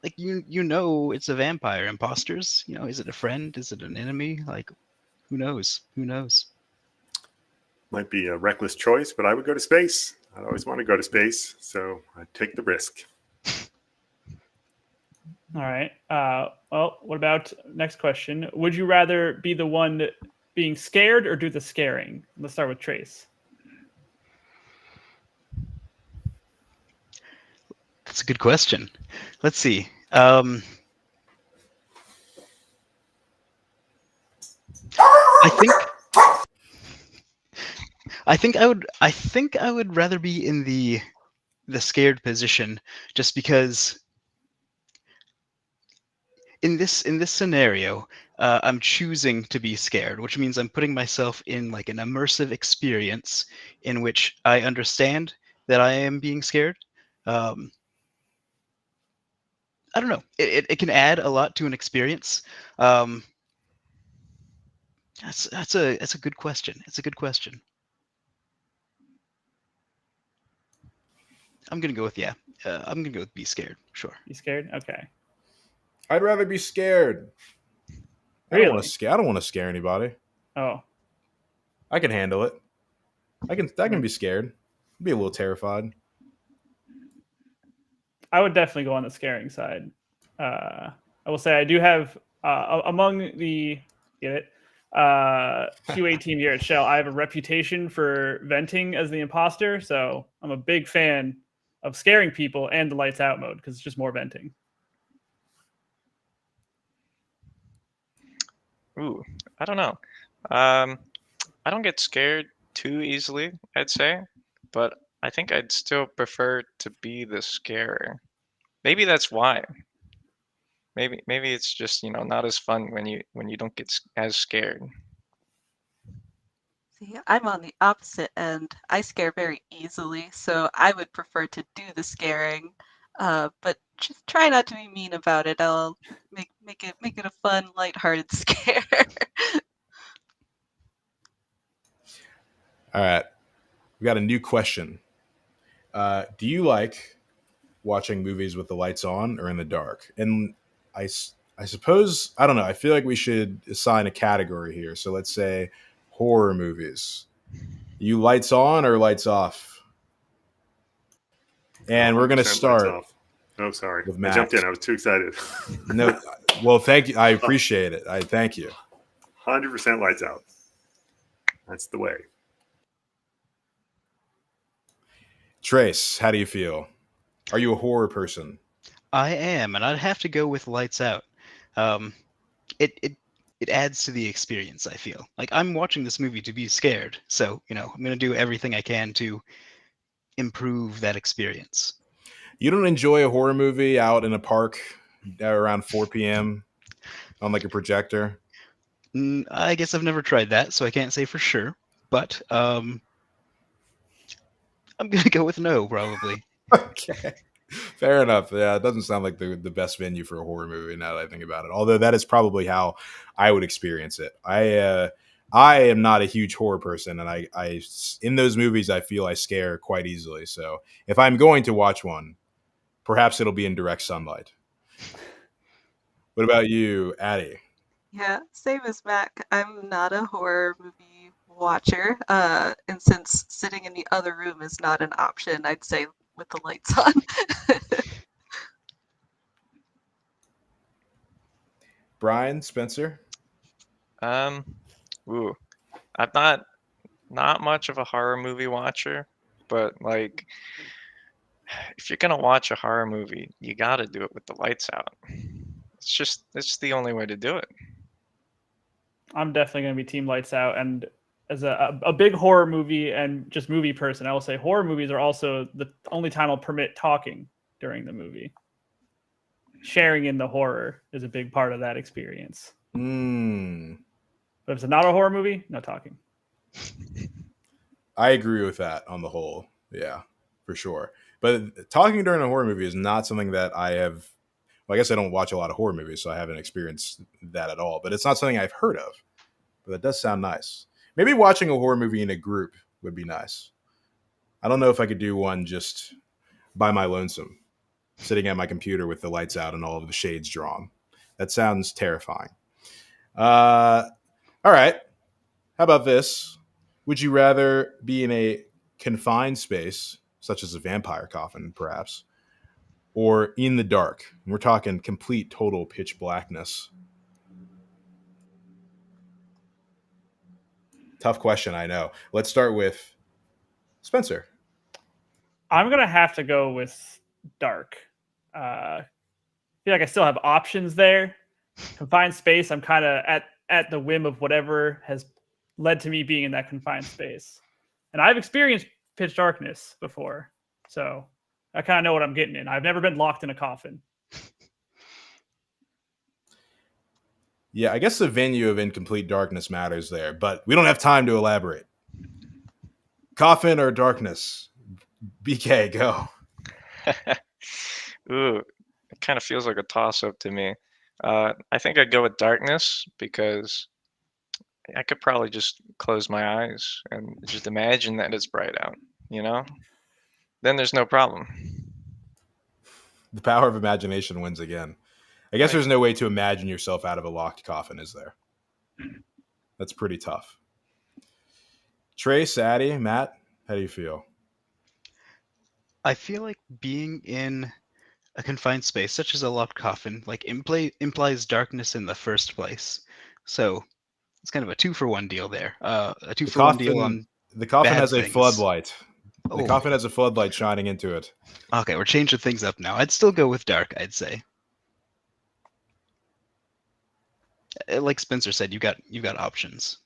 Speaker 10: like you know it's a vampire. Imposters, you know, is it a friend? Is it an enemy? Like, who knows? Who knows?
Speaker 11: Might be a reckless choice, but I would go to space. I always want to go to space, so I'd take the risk.
Speaker 2: All right. Well, what about next question? Would you rather be the one being scared or do the scaring? Let's start with Trace.
Speaker 10: That's a good question. Let's see. I think I would rather be in the scared position, just because in this scenario, I'm choosing to be scared, which means I'm putting myself in like an immersive experience in which I understand that I am being scared. I don't know. It can add a lot to an experience. That's a good question. It's a good question. I'm gonna go with I'm gonna go with be scared. Sure.
Speaker 2: Be scared? Okay.
Speaker 1: I'd rather be scared.
Speaker 2: Really?
Speaker 1: I don't want to scare anybody.
Speaker 2: Oh.
Speaker 1: I can handle it. I can be scared. Be a little terrified.
Speaker 2: I would definitely go on the scaring side. I will say I do have among the Get it? QA team here at Schell. I have a reputation for venting as the imposter, so I'm a big fan of scaring people and the lights out mode because it's just more venting.
Speaker 4: Ooh, I don't know. I don't get scared too easily, I'd say, but I think I'd still prefer to be the scarer. Maybe that's why. Maybe it's just, not as fun when you don't get as scared.
Speaker 9: See, I'm on the opposite end. I scare very easily, so I would prefer to do the scaring. But just try not to be mean about it. I'll make it a fun, lighthearted scare.
Speaker 1: All right. We got a new question. Do you like watching movies with the lights on or in the dark? And I suppose, I don't know. I feel like we should assign a category here. So let's say horror movies. You lights on or lights off? And we're going to
Speaker 11: 100% lights
Speaker 1: start.
Speaker 11: off. Oh, sorry.
Speaker 1: With
Speaker 11: I
Speaker 1: Mack.
Speaker 11: jumped in. I was too excited.
Speaker 1: No, well, thank you. I appreciate it. I thank you.
Speaker 11: 100% lights out. That's the way.
Speaker 1: Trace, how do you feel? Are you a horror person?
Speaker 10: I am, and I'd have to go with lights out. It adds to the experience, I feel. Like, I'm watching this movie to be scared, so, I'm going to do everything I can to improve that experience.
Speaker 1: You don't enjoy a horror movie out in a park around 4 p.m. on like a projector?
Speaker 10: I guess I've never tried that, so I can't say for sure, but I'm going to go with no, probably.
Speaker 1: Okay. Fair enough. Yeah, it doesn't sound like the best venue for a horror movie now that I think about it. Although that is probably how I would experience it. I am not a huge horror person, and I in those movies I feel I scare quite easily. So if I'm going to watch one, perhaps it'll be in direct sunlight. What about you, Addie?
Speaker 9: Yeah, same as Mac. I'm not a horror movie watcher. And since sitting in the other room is not an option, I'd say with the lights on.
Speaker 1: Brian, Spencer?
Speaker 4: Ooh, I'm not much of a horror movie watcher, but like, if you're gonna watch a horror movie, you gotta do it with the lights out. It's the only way to do it.
Speaker 2: I'm definitely going to be team lights out. And as a big horror movie and just movie person, I will say horror movies are also the only time I'll permit talking during the movie. Sharing in the horror is a big part of that experience. But if it's not a horror movie, no talking.
Speaker 1: I agree with that on the whole. Yeah, for sure. But talking during a horror movie is not something that I have. Well, I guess I don't watch a lot of horror movies, so I haven't experienced that at all. But it's not something I've heard of. But that does sound nice. Maybe watching a horror movie in a group would be nice. I don't know if I could do one just by my lonesome, sitting at my computer with the lights out and all of the shades drawn. That sounds terrifying. All right. How about this? Would you rather be in a confined space, such as a vampire coffin, perhaps, or in the dark? We're talking complete, total pitch blackness. Tough question, I know. Let's start with Spencer.
Speaker 2: I'm going to have to go with dark. I feel like I still have options there. Confined space, I'm kind of at the whim of whatever has led to me being in that confined space. And I've experienced pitch darkness before, so I kind of know what I'm getting in. I've never been locked in a coffin.
Speaker 1: Yeah, I guess the venue of incomplete darkness matters there, but we don't have time to elaborate. Coffin or darkness? BK, go.
Speaker 4: Ooh, it kind of feels like a toss-up to me. I think I'd go with darkness because I could probably just close my eyes and just imagine that it's bright out, Then there's no problem.
Speaker 1: The power of imagination wins again. I guess there's no way to imagine yourself out of a locked coffin, is there? That's pretty tough. Trace, Addie, Matt, how do you feel?
Speaker 10: I feel like being in a confined space, such as a locked coffin, like implies darkness in the first place. So It's kind of a 2-for-1 deal there. A
Speaker 1: The
Speaker 10: 2-for-1 deal
Speaker 1: coffin,
Speaker 10: on
Speaker 1: the coffin
Speaker 10: bad
Speaker 1: has a
Speaker 10: things.
Speaker 1: floodlight. The
Speaker 10: Oh.
Speaker 1: coffin has a floodlight shining into it.
Speaker 10: Okay, we're changing things up now. I'd still go with dark, I'd say. Like Spencer said, you got options.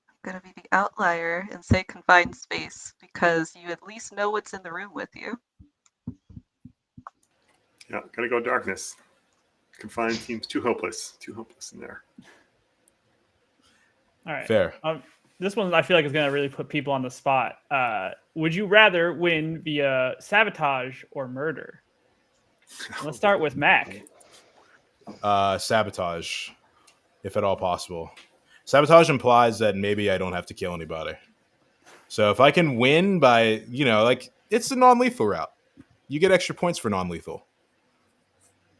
Speaker 9: I'm going to be the outlier and say confined space because you at least know what's in the room with you.
Speaker 11: Yeah, gotta go darkness. Confined seems too hopeless in there.
Speaker 2: All right.
Speaker 1: Fair.
Speaker 2: This one I feel like is going to really put people on the spot. Would you rather win via sabotage or murder? Let's start with Mack.
Speaker 1: Sabotage, if at all possible. Sabotage implies that maybe I don't have to kill anybody. So if I can win by, like, it's the non-lethal route. You get extra points for non-lethal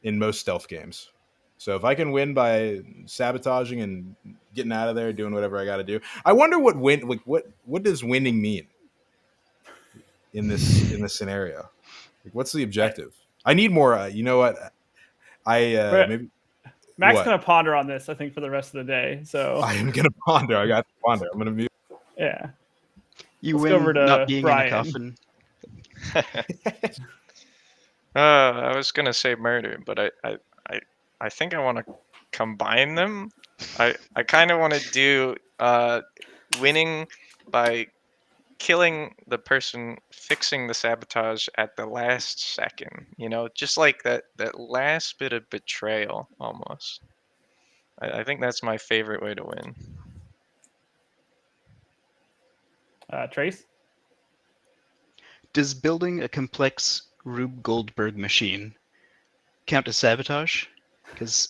Speaker 1: in most stealth games. So if I can win by sabotaging and getting out of there, doing whatever I got to do. I wonder what does winning mean in this scenario? Like, what's the objective? I need more. You know what? Maybe
Speaker 2: Mack's
Speaker 1: what?
Speaker 2: gonna ponder on this, I think, for the rest of the day. So
Speaker 1: I am gonna ponder. I got to ponder. I'm gonna mute.
Speaker 2: Yeah.
Speaker 10: You
Speaker 2: Let's go
Speaker 10: win
Speaker 2: over to
Speaker 10: not being
Speaker 2: Brian.
Speaker 10: in a coffin.
Speaker 4: I was gonna say murder, but I think I want to combine them. I kind of want to do winning by killing the person fixing the sabotage at the last second. Just like that last bit of betrayal almost. I think that's my favorite way to win.
Speaker 2: Trace?
Speaker 10: Does building a complex Rube Goldberg machine count as sabotage? Because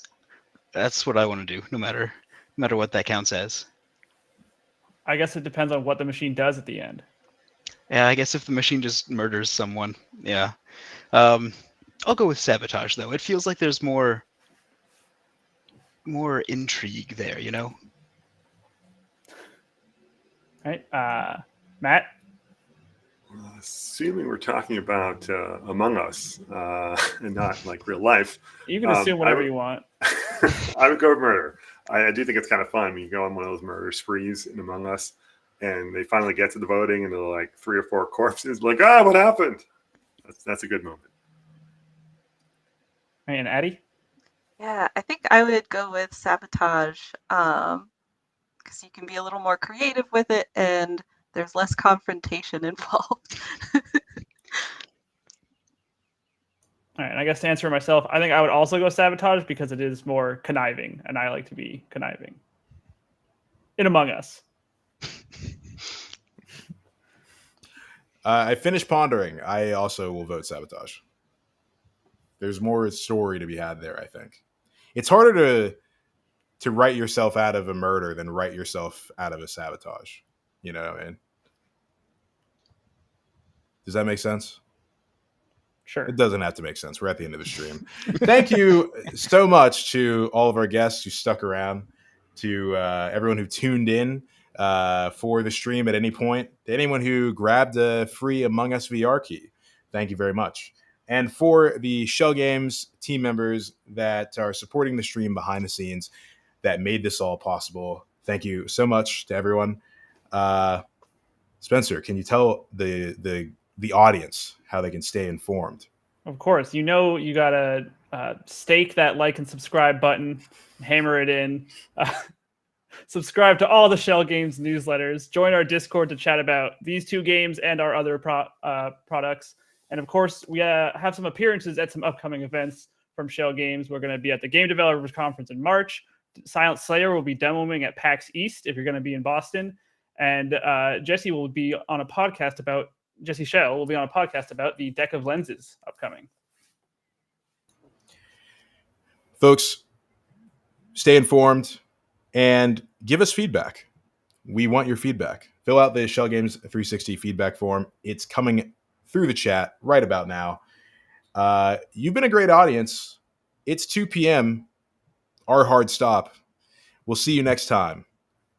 Speaker 10: that's what I want to do, no matter what that counts as.
Speaker 2: I guess it depends on what the machine does at the end.
Speaker 10: Yeah, I guess if the machine just murders someone, yeah. I'll go with sabotage, though. It feels like there's more intrigue there,
Speaker 2: All right. Matt?
Speaker 11: Assuming we're talking about Among Us and not like real life.
Speaker 2: You can assume whatever you want.
Speaker 11: I would go with murder. I do think it's kind of fun when you go on one of those murder sprees in Among Us and they finally get to the voting and they're like 3 or 4 corpses. Like, what happened? That's a good moment.
Speaker 2: And Addie?
Speaker 9: Yeah, I think I would go with sabotage because you can be a little more creative with it and there's less confrontation involved.
Speaker 2: All right. I guess to answer myself, I think I would also go sabotage because it is more conniving, and I like to be conniving in Among Us.
Speaker 1: I finished pondering. I also will vote sabotage. There's more story to be had there, I think. It's harder to write yourself out of a murder than write yourself out of a sabotage. You know what I mean? Does that make sense?
Speaker 2: Sure.
Speaker 1: It doesn't have to make sense. We're at the end of the stream. Thank you so much to all of our guests who stuck around, to everyone who tuned in for the stream at any point, to anyone who grabbed a free Among Us VR key. Thank you very much. And for the Schell Games team members that are supporting the stream behind the scenes that made this all possible, thank you so much to everyone. Spencer, can you tell the audience how they can stay informed?
Speaker 2: Of course. You got to stake that like and subscribe button, hammer it in. Subscribe to all the Schell Games newsletters. Join our Discord to chat about these 2 games and our other products. And of course, we have some appearances at some upcoming events from Schell Games. We're going to be at the Game Developers Conference in March. Silent Slayer will be demoing at PAX East if you're going to be in Boston. And Jesse Schell will be on a podcast about the Deck of Lenses upcoming.
Speaker 1: Folks, stay informed and give us feedback. We want your feedback. Fill out the Schell Games 360 feedback form. It's coming through the chat right about now. You've been a great audience. It's 2 p.m., our hard stop. We'll see you next time,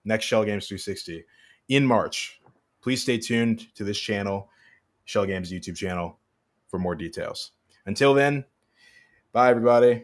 Speaker 1: next Schell Games 360 in March. Please stay tuned to this channel, Schell Games YouTube channel, for more details. Until then, bye, everybody.